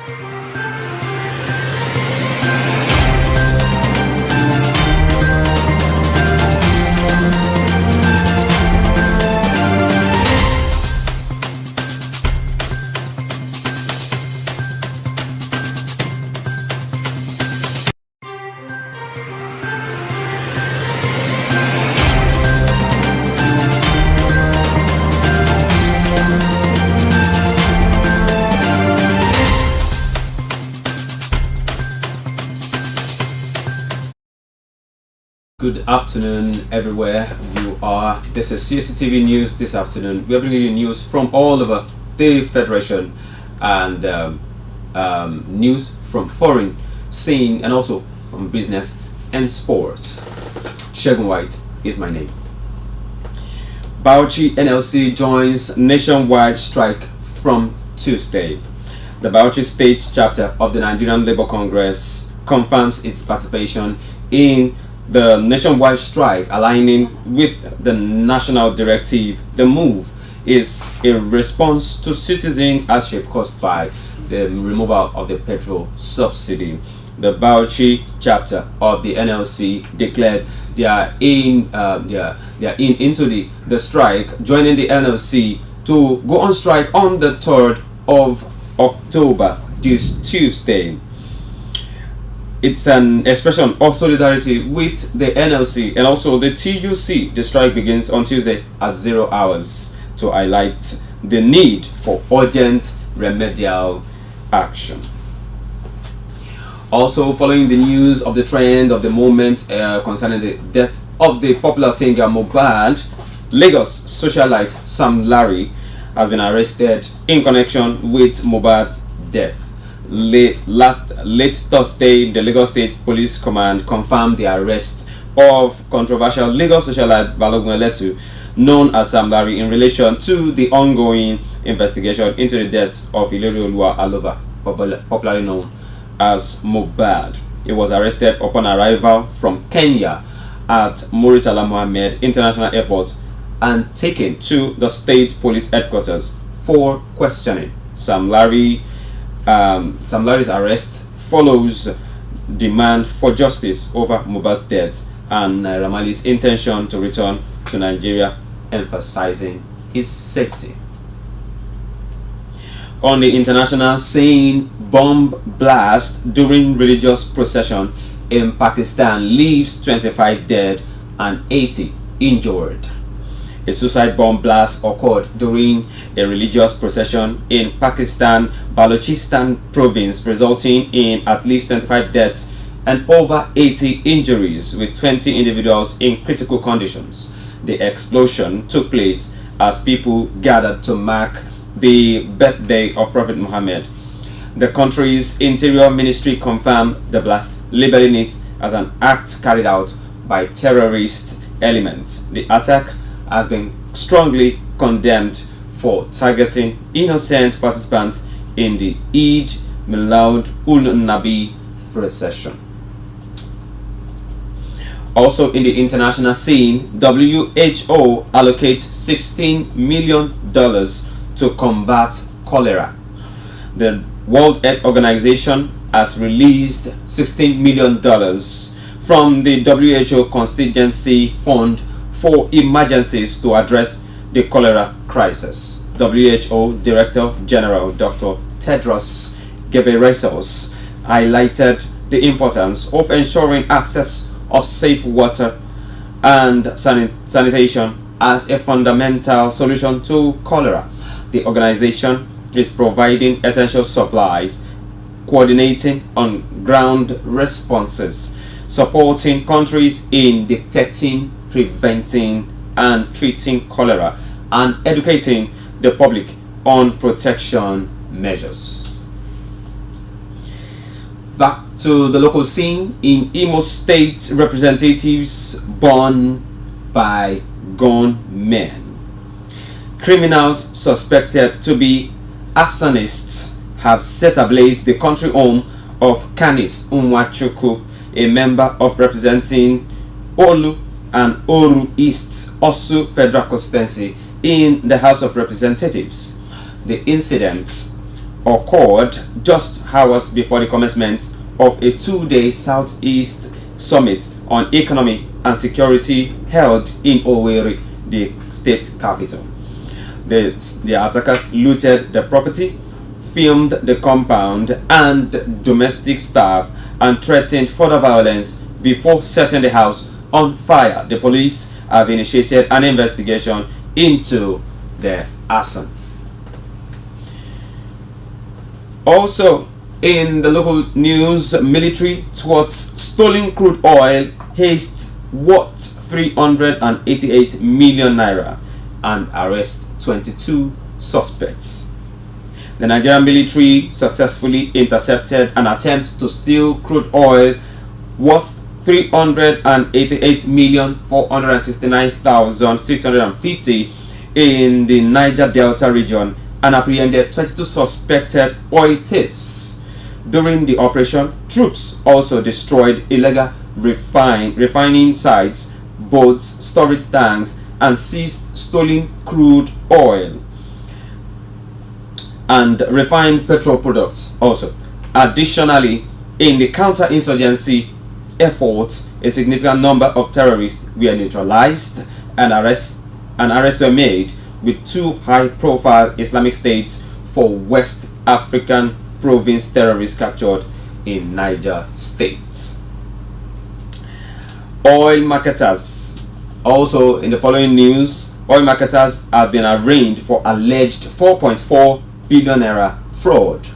Good afternoon, everywhere you are. This is Cactv News this afternoon. We are bringing you news from all over the Federation and news from foreign scene and also from business and sports. Shegun White is my name. Bauchi NLC joins nationwide strike from Tuesday. The Bauchi State chapter of the Nigerian Labour Congress confirms its participation in the nationwide strike, aligning with the national directive. The move is a response to citizen hardship caused by the removal of the petrol subsidy. The Bauchi chapter of the NLC declared they are into the strike, joining the NLC to go on strike on the 3rd of October, this Tuesday. It's an expression of solidarity with the NLC and also the TUC. The strike begins on Tuesday at 0 hours to highlight the need for urgent remedial action. Also, following the news of the trend of the moment concerning the death of the popular singer Mohbad, Lagos socialite Sam Larry has been arrested in connection with Mohbad's death. Late Thursday, the Lagos State Police Command confirmed the arrest of controversial Lagos socialite Balogun Eletu, known as Sam Larry, in relation to the ongoing investigation into the death of Ilerioluwa Aloba, popularly known as Mohbad. He was arrested upon arrival from Kenya at Muritala Mohammed International Airport and taken to the state police headquarters for questioning. Sam Larry's arrest follows demand for justice over Mohbad's death and Naira Marley's intention to return to Nigeria, emphasizing his safety. On the international scene, bomb blast during religious procession in Pakistan leaves 25 dead and 80 injured. A suicide bomb blast occurred during a religious procession in Pakistan, Balochistan province, resulting in at least 25 deaths and over 80 injuries, with 20 individuals in critical conditions. The explosion took place as people gathered to mark the birthday of Prophet Muhammad. The country's interior ministry confirmed the blast, labeling it as an act carried out by terrorist elements. The attack has been strongly condemned for targeting innocent participants in the Eid Milad-ul-Nabi procession. Also in the international scene, WHO allocates $16 million to combat cholera. The World Health Organization has released $16 million from the WHO Contingency Fund for emergencies to address the cholera crisis. WHO Director General Dr. Tedros Ghebreyesus highlighted the importance of ensuring access of safe water and sanitation as a fundamental solution to cholera. The organization is providing essential supplies, coordinating on-ground responses, supporting countries in detecting, preventing and treating cholera, and educating the public on protection measures. Back to the local scene. In Imo State, representatives burned by gunmen. Criminals suspected to be arsonists have set ablaze the country home of Canis Unwachuku, a member of representing Olu and Oru East, Osu Federal Constituency, in the House of Representatives. The incident occurred just hours before the commencement of a 2-day Southeast Summit on Economy and Security held in Owerri, the state capital. The attackers looted the property, filmed the compound and domestic staff, and threatened further violence before setting the house on fire. The police have initiated an investigation into the arson. Also, in the local news, military thwarts stolen crude oil heist worth 388 million naira and arrest 22 suspects. The Nigerian military successfully intercepted an attempt to steal crude oil worth 388,469,650 in the Niger Delta region and apprehended 22 suspected oil thieves. During the operation, troops also destroyed illegal refining sites, boats, storage tanks, and seized stolen crude oil and refined petrol products also. Additionally, in the counter-insurgency efforts, a significant number of terrorists were neutralized and arrests were made, with 2 high-profile Islamic States for West African province terrorists captured in Niger State. Oil marketers. Also, in the following news, oil marketers have been arraigned for alleged 4.4 billion naira fraud.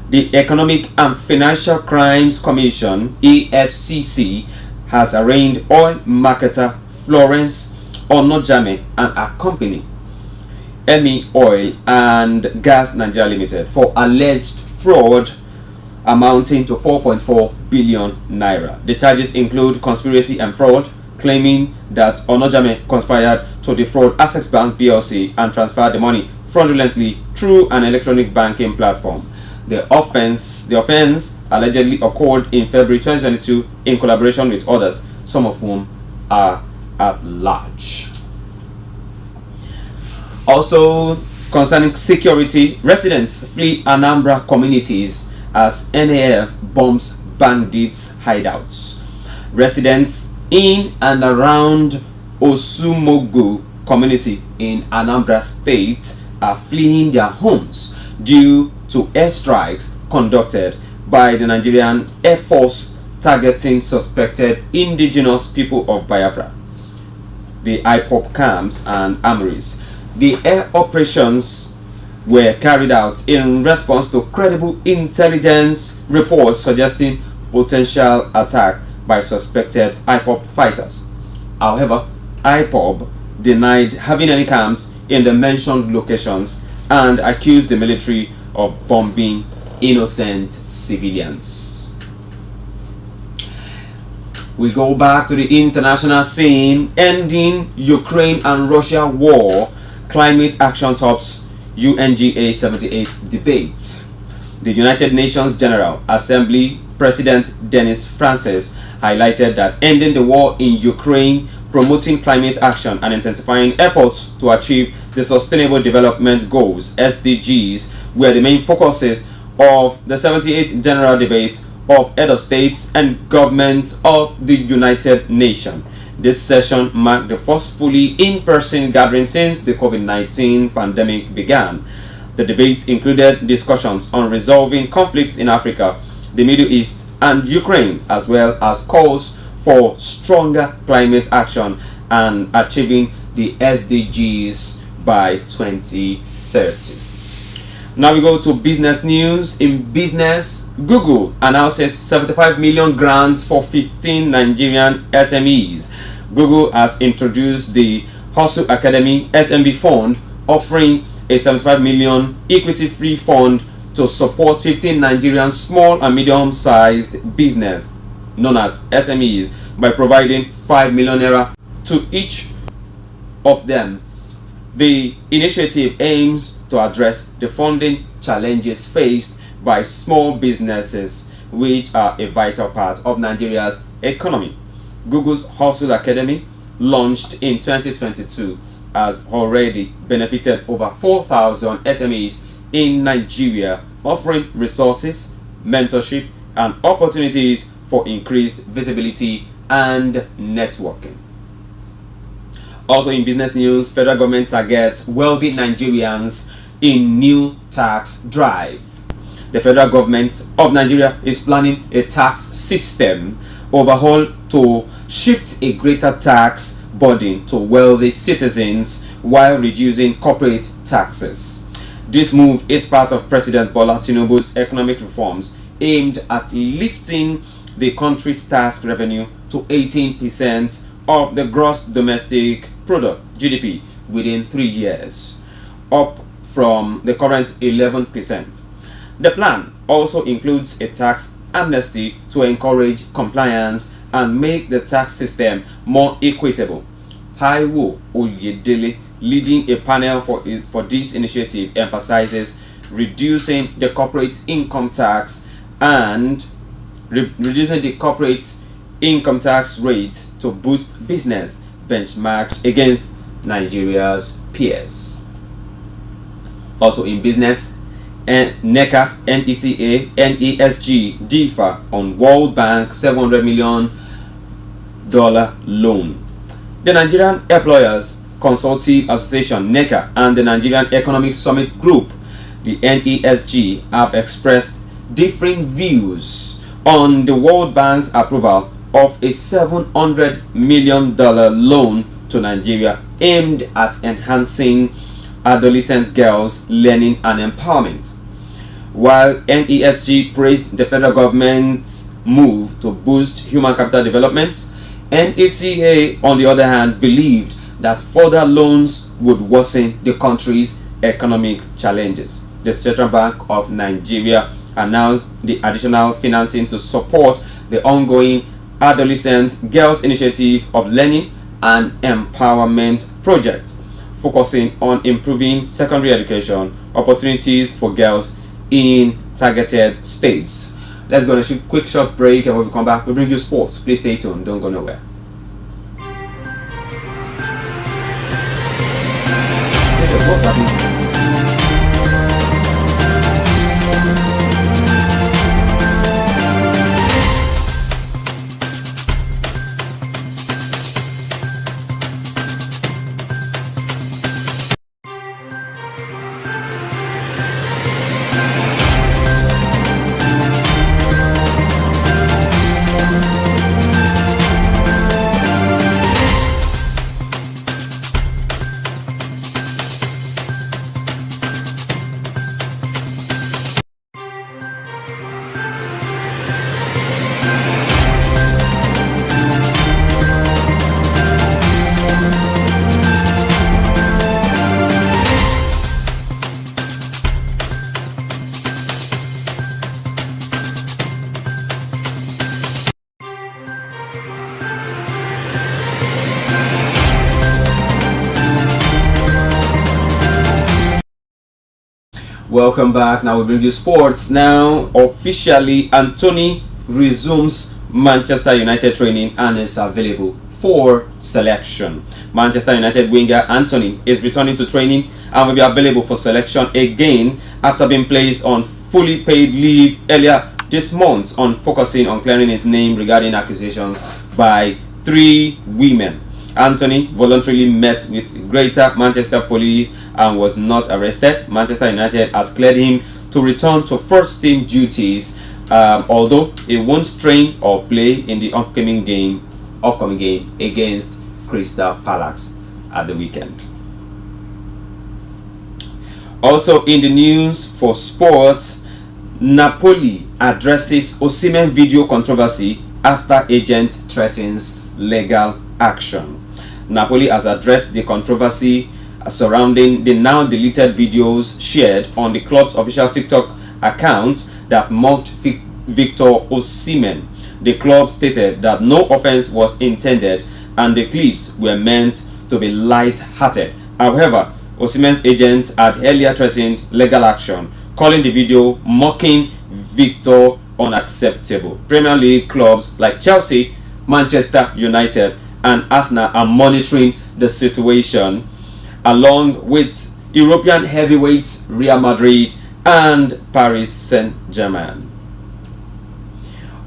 The Economic and Financial Crimes Commission (EFCC) has arraigned oil marketer Florence Onojame and her company Emi Oil and Gas Nigeria Limited for alleged fraud amounting to 4.4 billion naira. The charges include conspiracy and fraud, claiming that Onojame conspired to defraud Access Bank PLC and transfer the money fraudulently through an electronic banking platform. The offense allegedly occurred in February 2022 in collaboration with others, some of whom are at large. Also, concerning security, residents flee Anambra communities as NAF bombs bandits' hideouts. Residents in and around Osumogu community in Anambra State are fleeing their homes due to airstrikes conducted by the Nigerian Air Force targeting suspected indigenous people of Biafra, the IPOP camps and armories. The air operations were carried out in response to credible intelligence reports suggesting potential attacks by suspected IPOP fighters. However, IPOP denied having any camps in the mentioned locations and accused the military of bombing innocent civilians. We go back to the international scene. Ending Ukraine and Russia war, climate action tops UNGA 78 debate. The United Nations General Assembly President Denis Francis highlighted that ending the war in Ukraine, promoting climate action, and intensifying efforts to achieve the Sustainable Development Goals (SDGs) were the main focuses of the 78th General Debate of Head of States and Governments of the United Nations. This session marked the first fully in-person gathering since the COVID-19 pandemic began. The debate included discussions on resolving conflicts in Africa, the Middle East, and Ukraine, as well as calls for stronger climate action and achieving the SDGs by 2030. Now we go to business news. In business, Google announces 75 million grants for 15 Nigerian SMEs. Google has introduced the Hustle Academy SMB Fund, offering a 75 million equity-free fund to support 15 Nigerian small and medium-sized business known as SMEs by providing 5 million naira to each of them. The initiative aims to address the funding challenges faced by small businesses, which are a vital part of Nigeria's economy. Google's Hustle Academy, launched in 2022, has already benefited over 4,000 SMEs in Nigeria, offering resources, mentorship, and opportunities for increased visibility and networking. Also in business news, federal government targets wealthy Nigerians in new tax drive. The federal government of Nigeria is planning a tax system overhaul to shift a greater tax burden to wealthy citizens while reducing corporate taxes. This move is part of President Bola Tinubu's economic reforms aimed at lifting the country's tax revenue to 18% of the gross domestic product (GDP) within 3 years, up from the current 11%. The plan also includes a tax amnesty to encourage compliance and make the tax system more equitable. Taiwo Oyedele, leading a panel for this initiative, emphasizes reducing the corporate income tax and reducing the corporate income tax rate to boost business benchmarked against Nigeria's peers. Also in business, NECA, NECA, NESG differ on World Bank $700 million loan. The Nigerian Employers Consultative Association (NECA) and the Nigerian Economic Summit Group, the NESG, have expressed differing views on the World Bank's approval of a $700 million loan to Nigeria aimed at enhancing adolescent girls' learning and empowerment. While NESG praised the federal government's move to boost human capital development, NECA, on the other hand, believed that further loans would worsen the country's economic challenges. The Central Bank of Nigeria announced the additional financing to support the ongoing Adolescent Girls Initiative of Learning and Empowerment Project, focusing on improving secondary education opportunities for girls in targeted states. Let's go on a quick short break, and when we come back, we'll bring you sports. Please stay tuned. Don't go nowhere. What's happening? Welcome back. Now we bring you sports. Now officially, Anthony resumes Manchester United training and is available for selection. Manchester United winger Anthony is returning to training and will be available for selection again after being placed on fully paid leave earlier this month on focusing on clearing his name regarding accusations by 3 women. Anthony voluntarily met with Greater Manchester Police and was not arrested. Manchester United has cleared him to return to first team duties, although he won't train or play in the upcoming game against Crystal Palace at the weekend. Also in the news for sports, Napoli addresses Osimhen video controversy after agent threatens legal action. Napoli has addressed the controversy surrounding the now deleted videos shared on the club's official TikTok account that mocked Victor Osimhen. The club stated that no offense was intended and the clips were meant to be light-hearted. However, Osimhen's agent had earlier threatened legal action, calling the video mocking Victor unacceptable. Premier League clubs like Chelsea, Manchester United and Arsenal are monitoring the situation, along with European heavyweights Real Madrid and Paris Saint-Germain.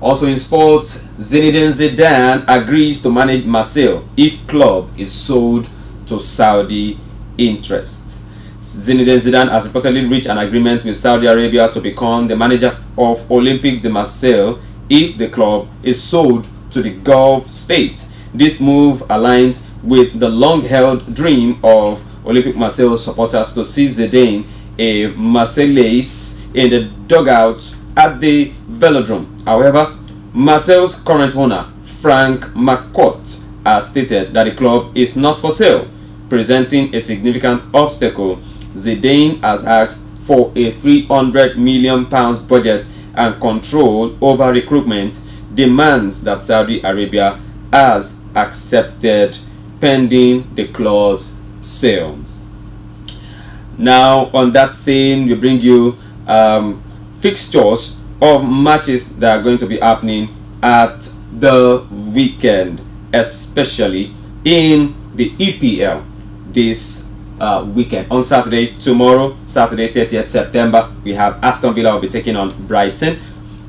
Also in sports, Zinedine Zidane agrees to manage Marseille if club is sold to Saudi interests. Zinedine Zidane has reportedly reached an agreement with Saudi Arabia to become the manager of Olympique de Marseille if the club is sold to the Gulf state. This move aligns with the long-held dream of Olympique Marseille supporters to see Zidane, a Marseillaise, in the dugout at the Velodrome. However, Marseille's current owner, Frank McCourt, has stated that the club is not for sale, presenting a significant obstacle. Zidane has asked for a £300 million budget and control over recruitment, demands that Saudi Arabia has accepted pending the club's sale. Now, on that scene, we bring you fixtures of matches that are going to be happening at the weekend, especially in the EPL this weekend. On Saturday, tomorrow, Saturday 30th September, we have Aston Villa will be taking on Brighton,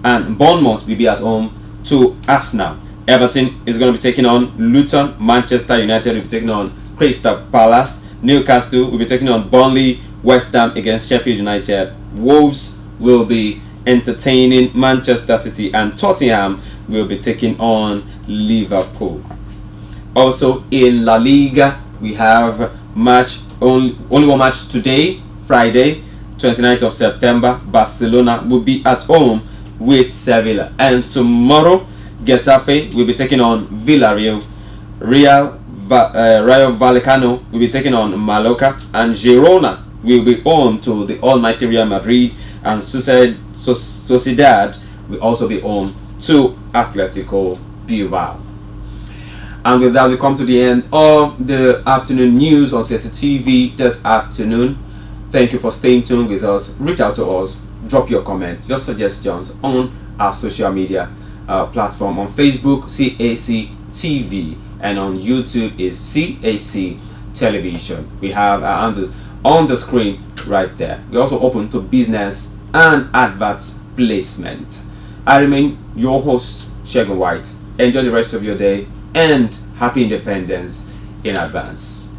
and Bournemouth will be at home to Arsenal. Everton is going to be taking on Luton. Manchester United will be taking on Crystal Palace. Newcastle will be taking on Burnley. West Ham against Sheffield United. Wolves will be entertaining Manchester City, and Tottenham will be taking on Liverpool. Also in La Liga, we have only one match today, Friday 29th of September. Barcelona will be at home with Sevilla, and tomorrow Getafe will be taking on Villarreal. Rayo Vallecano will be taking on Mallorca, and Girona will be home to the almighty Real Madrid, and Sociedad will also be home to Atletico Bilbao. And with that, we come to the end of the afternoon news on Cactv this afternoon. Thank you for staying tuned with us. Reach out to us, drop your comment, your suggestions on our social media platform. On Facebook, Cactv, and on YouTube is CAC Television. We have our handles on the screen right there. We're also open to business and adverts placement. I remain your host, Shegun White. Enjoy the rest of your day and happy independence in advance.